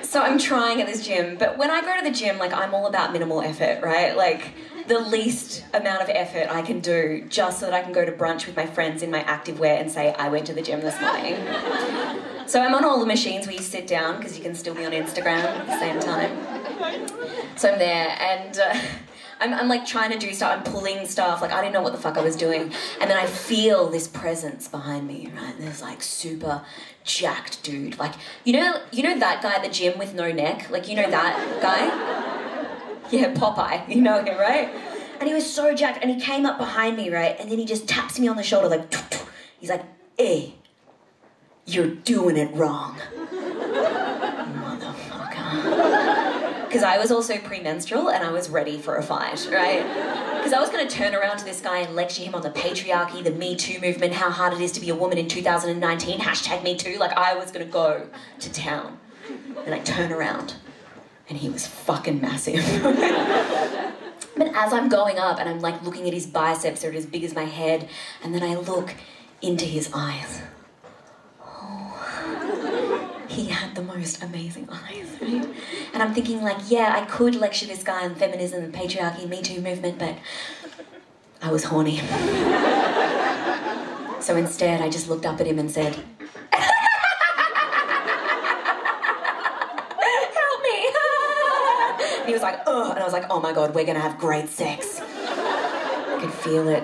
So I'm trying at this gym, but when I go to the gym, like, I'm all about minimal effort, right? Like, the least amount of effort I can do just so that I can go to brunch with my friends in my activewear and say, I went to the gym this morning. So I'm on all the machines where you sit down, because you can still be on Instagram at the same time. So I'm there, and I'm like trying to do stuff, I'm pulling stuff, like I didn't know what the fuck I was doing. And then I feel this presence behind me, right? And there's like super jacked dude. Like, you know that guy at the gym with no neck? Like, you know that guy? Yeah, Popeye, you know him, right? And he was so jacked, and he came up behind me, right? And then he just taps me on the shoulder like, he's like, hey, you're doing it wrong. Motherfucker. Because I was also premenstrual and I was ready for a fight, right? Because I was going to turn around to this guy and lecture him on the patriarchy, the Me Too movement, how hard it is to be a woman in 2019, #MeToo. Like, I was going to go to town. And I turn around and he was fucking massive. But as I'm going up and I'm like looking at his biceps, they're as big as my head, and then I look into his eyes. He had the most amazing eyes, right? And I'm thinking like, yeah, I could lecture this guy on feminism and patriarchy, Me Too movement, but I was horny. So instead, I just looked up at him and said, help me. And he was like, ugh. And I was like, oh my God, we're gonna have great sex. I could feel it.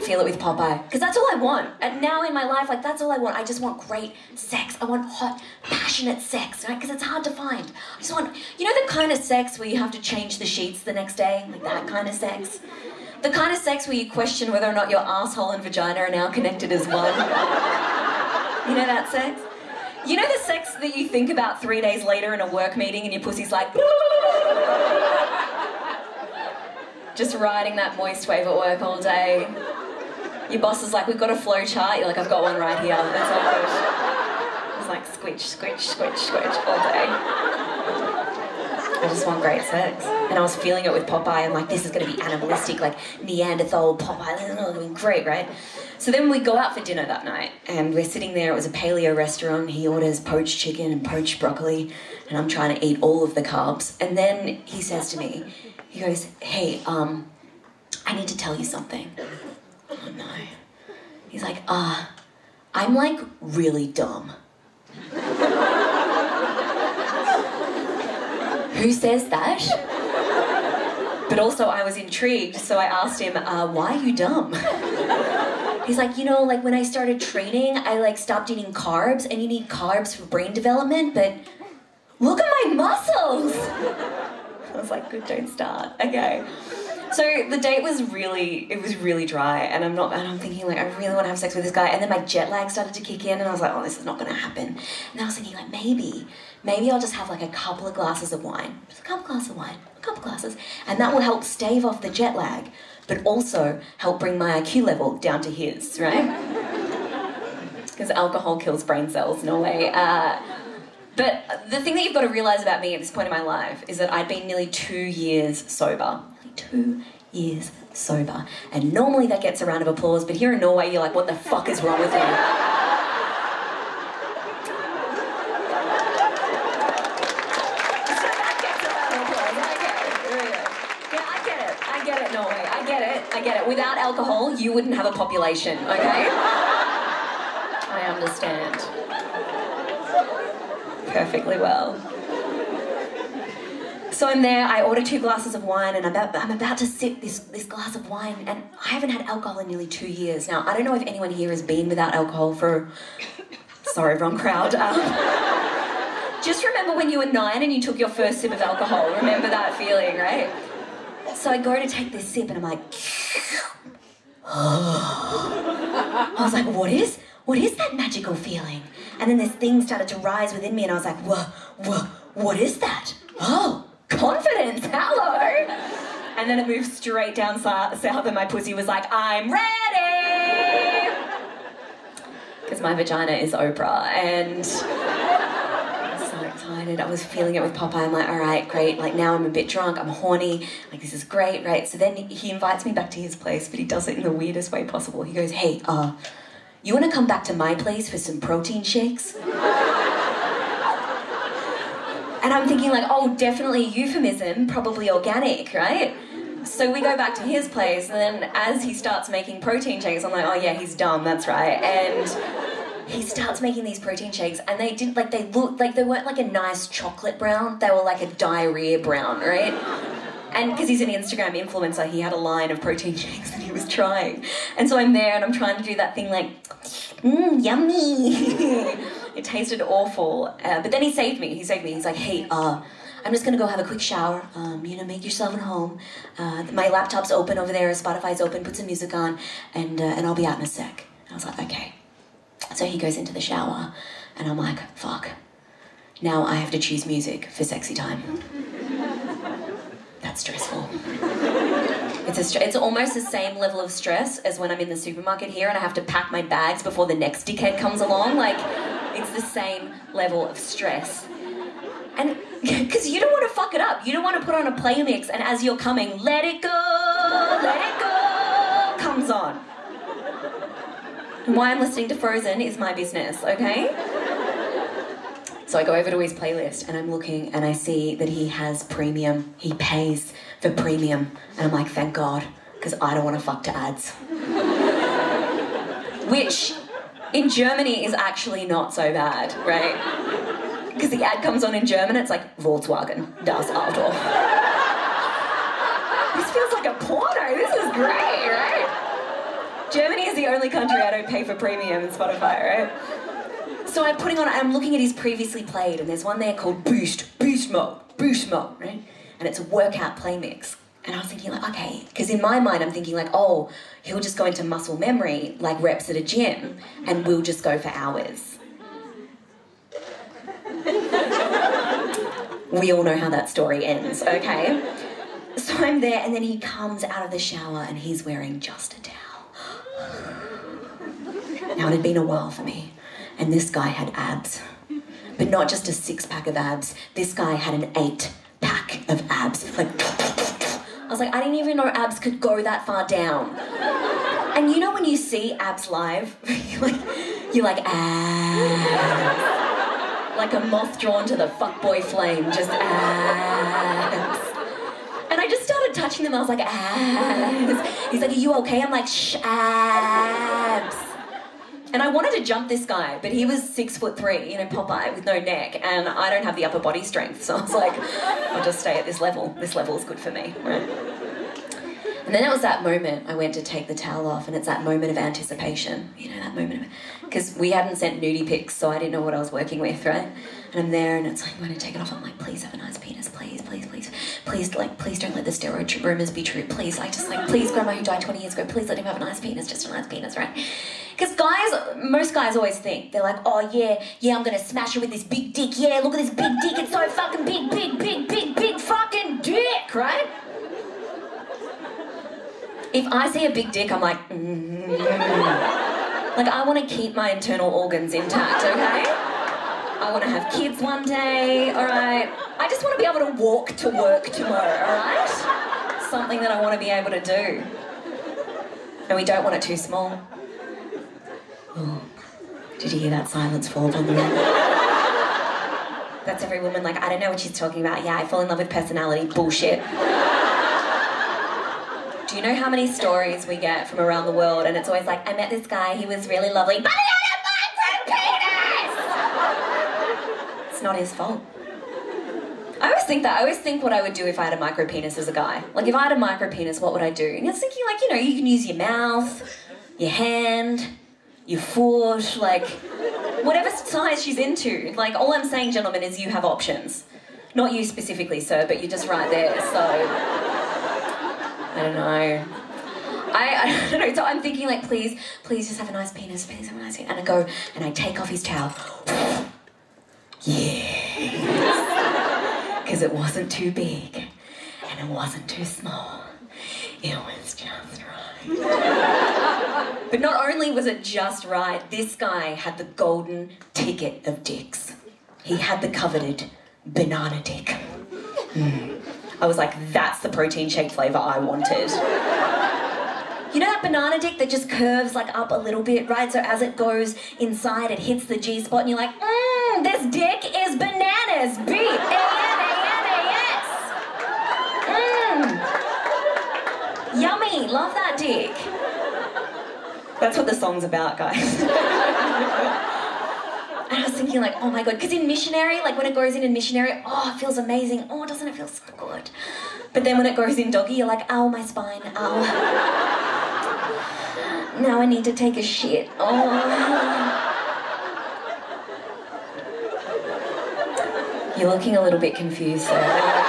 Feel it with Popeye. Because that's all I want. And now in my life, like, that's all I want. I just want great sex. I want hot, passionate sex, right? Because it's hard to find. I just want, you know, the kind of sex where you have to change the sheets the next day? Like that kind of sex. The kind of sex where you question whether or not your asshole and vagina are now connected as one. You know that sex? You know the sex that you think about 3 days later in a work meeting and your pussy's like... just riding that moist wave at work all day. Your boss is like, we've got a flow chart. You're like, I've got one right here. That's all good. It's like squish, squish, squish, squish all day. I just want great sex. And I was feeling it with Popeye. I'm like, this is going to be animalistic, like Neanderthal Popeye. This is going to be great, right? So then we go out for dinner that night, and we're sitting there. It was a paleo restaurant. He orders poached chicken and poached broccoli, and I'm trying to eat all of the carbs. And then he says to me, he goes, hey, I need to tell you something. Oh no. He's like, I'm like really dumb. Who says that? But also I was intrigued, so I asked him, why are you dumb? He's like, you know, like when I started training, I like stopped eating carbs, and you need carbs for brain development, but look at my muscles. I was like, good, don't start. Okay. So the date was really dry, and I'm thinking like, I really want to have sex with this guy, and then my jet lag started to kick in, and I was like, oh, this is not going to happen. And I was thinking like, maybe I'll just have like a couple of glasses of wine. Just a couple glasses of wine, a couple glasses, and that will help stave off the jet lag, but also help bring my IQ level down to his, right? Because alcohol kills brain cells, no way. But the thing that you've got to realise about me at this point in my life is that I'd been nearly 2 years sober. 2 years sober. And normally that gets a round of applause, but here in Norway you're like, what the fuck is wrong with you? I get it, Norway. I get it. Without alcohol, you wouldn't have a population, okay? I understand. Perfectly well. So I'm there, I order 2 glasses of wine, and I'm about to sip this glass of wine, and I haven't had alcohol in nearly 2 years. Now, I don't know if anyone here has been without alcohol for... Sorry, wrong crowd. Just remember when you were 9 and you took your first sip of alcohol. Remember that feeling, right? So I go to take this sip, and I'm like... I was like, what is that magical feeling? And then this thing started to rise within me, and I was like, what is that? Oh, confidence, hello! And then it moved straight down south, and my pussy was like, I'm ready! Because my vagina is Oprah, and I was so excited. I was feeling it with Popeye. I'm like, all right, great. Like, now I'm a bit drunk, I'm horny. Like, this is great, right? So then he invites me back to his place, but he does it in the weirdest way possible. He goes, hey, you want to come back to my place for some protein shakes? And I'm thinking like, oh, definitely euphemism, probably organic, right? So we go back to his place, and then as he starts making protein shakes, I'm like, oh yeah, he's dumb, that's right. And he starts making these protein shakes, and they didn't, like, they looked like they weren't like a nice chocolate brown, they were like a diarrhea brown, right? And because he's an Instagram influencer, he had a line of protein shakes that he was trying. And so I'm there and I'm trying to do that thing like, yummy. It tasted awful. But then he saved me. He's like, hey, I'm just gonna go have a quick shower. Make yourself at home. My laptop's open over there, Spotify's open, put some music on, and I'll be out in a sec. And I was like, okay. So he goes into the shower and I'm like, fuck. Now I have to choose music for sexy time. That's stressful. It's almost the same level of stress as when I'm in the supermarket here and I have to pack my bags before the next dickhead comes along. Like, it's the same level of stress. And because you don't want to fuck it up. You don't want to put on a play mix and as you're coming, let it go, comes on. And why I'm listening to Frozen is my business, okay? So I go over to his playlist and I'm looking and I see that he has premium. He pays for premium. And I'm like, thank God, because I don't want to fuck to ads. Which, in Germany, is actually not so bad, right? Because the ad comes on in German, it's like, Volkswagen, das Auto. This feels like a porno, this is great, right? Germany is the only country I don't pay for premium in Spotify, right? So I'm looking at his previously played, and there's one there called Boost Mode, right? And it's a workout play mix. And I was thinking like, okay, because in my mind I'm thinking like, oh, he'll just go into muscle memory, like reps at a gym, and we'll just go for hours. We all know how that story ends, okay? So I'm there, and then he comes out of the shower, and he's wearing just a towel. Now, it had been a while for me. And this guy had abs. But not just a 6-pack of abs. This guy had an 8-pack of abs. Like, I was like, I didn't even know abs could go that far down. And you know when you see abs live, you're like, abs. Like a moth drawn to the fuckboy flame, just abs. And I just started touching them, I was like, abs. He's like, are you okay? I'm like, shh, abs. And I wanted to jump this guy, but he was 6'3", Popeye with no neck, and I don't have the upper body strength, so I was like, I'll just stay at this level. This level is good for me, right? And then it was that moment I went to take the towel off, and it's that moment of anticipation, that moment of... Because we hadn't sent nudie pics, so I didn't know what I was working with, right? And I'm there, and it's like, when I take it off, I'm like, please have a nice penis, please, please, please. Please, please don't let the steroid rumours be true. Please, please, grandma who died 20 years ago, please let him have a nice penis, just a nice penis, right? Because most guys always think, they're like, oh yeah, I'm gonna smash her with this big dick, yeah, look at this big dick, it's so fucking big fucking dick, right? If I see a big dick, I'm like, Like, I want to keep my internal organs intact, okay? I want to have kids one day, all right? I just want to be able to walk to work tomorrow, all right? Something that I want to be able to do. And we don't want it too small. Oh, did you hear that silence fall on the room? That's every woman like, I don't know what she's talking about. Yeah, I fall in love with personality. Bullshit. Do you know how many stories we get from around the world and it's always like, I met this guy, he was really lovely, but he had a micro penis! It's not his fault. I always think that. I always think what I would do if I had a micro penis as a guy. Like, if I had a micro penis, what would I do? And I was thinking, like, you can use your mouth, your hand, your foot, like, whatever size she's into. Like, all I'm saying, gentlemen, is you have options. Not you specifically, sir, but you're just right there, so... I don't know. I don't know, so I'm thinking, like, please just have a nice penis, please have a nice penis. And I go, and I take off his towel. Yeah. Because it wasn't too big, and it wasn't too small. It was just right. But not only was it just right, this guy had the golden ticket of dicks. He had the coveted banana dick. I was like, that's the protein shake flavour I wanted. You know that banana dick that just curves like up a little bit, right? So as it goes inside, it hits the G-spot and you're like, this dick is bananas, B-A Love that dick. That's what the song's about, guys. And I was thinking like, oh my God, because in Missionary, like when it goes in Missionary, oh, it feels amazing. Oh, doesn't it feel so good? But then when it goes in Doggy, you're like, ow, my spine, ow. Now I need to take a shit. Oh. You're looking a little bit confused there.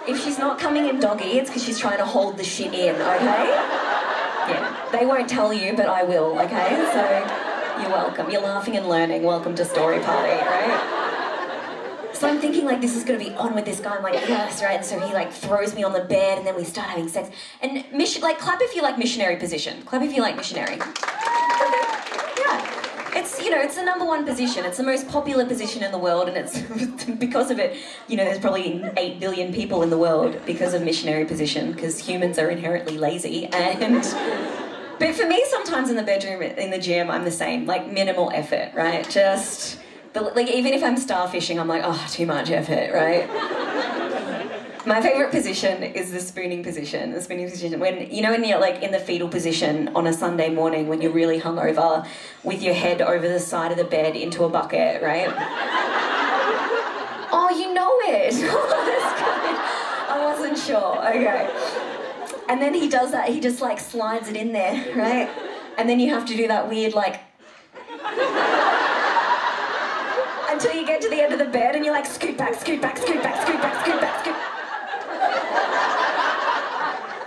If she's not coming in Doggy, it's because she's trying to hold the shit in, okay? Yeah, they won't tell you, but I will, okay? So, you're welcome. You're laughing and learning. Welcome to Story Party, right? So I'm thinking like this is going to be on with this guy. I'm like, yes, right? And so he like throws me on the bed and then we start having sex. And like clap if you like Missionary Position. Clap if you like Missionary. Yeah. It's, you know, it's the #1 position. It's the most popular position in the world, and it's because of it, you know, there's probably 8 billion people in the world because of Missionary Position, because humans are inherently lazy. But for me, sometimes in the bedroom, in the gym, I'm the same, like minimal effort, right? Just, but like even if I'm starfishing, I'm like, oh, too much effort, right? My favourite position is the spooning position. The spooning position, when, you know, when you're like in the fetal position on a Sunday morning when you're really hungover with your head over the side of the bed into a bucket, right? Oh, you know it. I wasn't sure. Okay. And then he does that, he just like slides it in there, right? And then you have to do that weird like... until you get to the end of the bed and you're like, scoot back, scoot back, scoot back, scoot back, scoot back, scoot...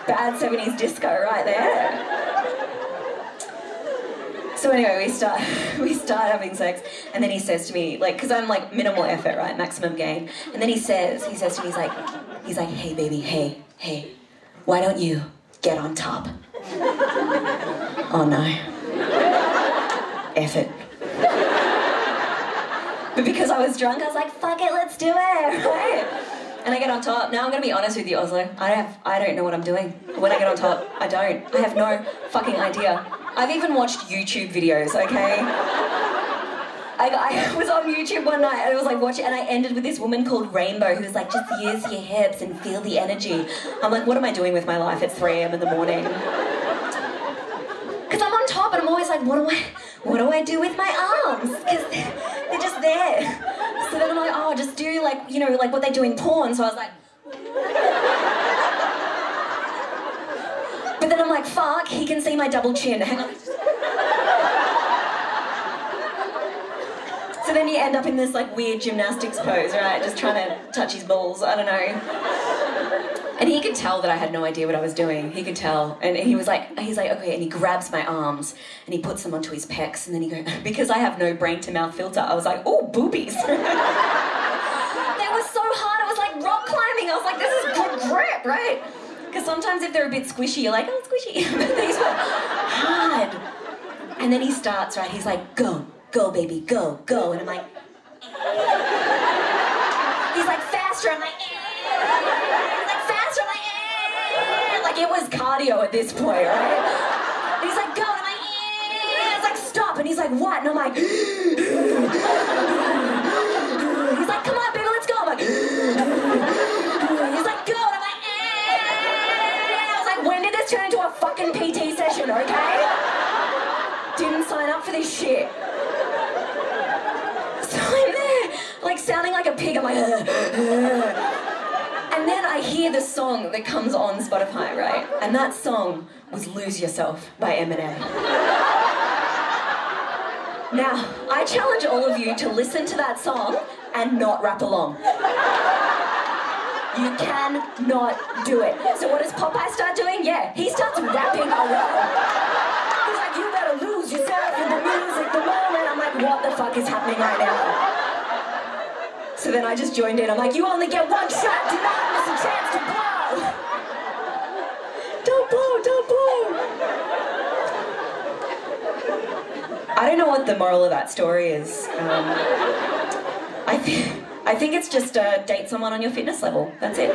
Bad 70s disco right there. So anyway, we start having sex, and then he says to me, like, because I'm like minimal effort, right, maximum gain, and then he says to me, he's like, hey baby, hey, why don't you get on top? Oh no. Effort. But because I was drunk, I was like, fuck it, let's do it, right? And I get on top. Now I'm gonna be honest with you, Oslo. I don't know what I'm doing. When I get on top, I don't. I have no fucking idea. I've even watched YouTube videos, okay? I was on YouTube one night and I was like watching, and I ended with this woman called Rainbow who was like, just use your hips and feel the energy. I'm like, what am I doing with my life? It's 3 a.m. in the morning. Because I'm on top and I'm always like, what do I do with my arms? Because they're just there. So then I'm like, oh, just do like, you know, like what they do in porn. So I was like... But then I'm like, fuck, he can see my double chin. Hang on. So then you end up in this like weird gymnastics pose, right? Just trying to touch his balls, I don't know. And he could tell that I had no idea what I was doing. He could tell. And he's like, okay, and he grabs my arms and he puts them onto his pecs, and then he goes, because I have no brain to mouth filter, I was like, oh, boobies. They were so hard, it was like rock climbing. I was like, this is good grip, right? Because sometimes if they're a bit squishy, you're like, oh, squishy. But these were hard. And then he starts, right, he's like, go, baby, go. And I'm like, he's like, faster, I'm like, like it was cardio at this point, right? And he's like, go, and I'm like, it's like, stop, and he's like, what? And I'm like, he's like, come on, baby, let's go. I'm like, he's like, go, and I'm like, I was like, when did this turn into a fucking PT session, okay? Didn't sign up for this shit. So I'm there, like, sounding like a pig, I'm like, And then I hear the song that comes on Spotify, right? And that song was Lose Yourself by Eminem. Now, I challenge all of you to listen to that song and not rap along. You cannot do it. So what does Popeye start doing? Yeah, he starts rapping along. He's like, you better lose yourself in the music, the moment. I'm like, what the fuck is happening right now? So then I just joined in. I'm like, you only get one shot. Do not miss a chance to blow. Don't blow, don't blow. I don't know what the moral of that story is. I think it's just date someone on your fitness level. That's it.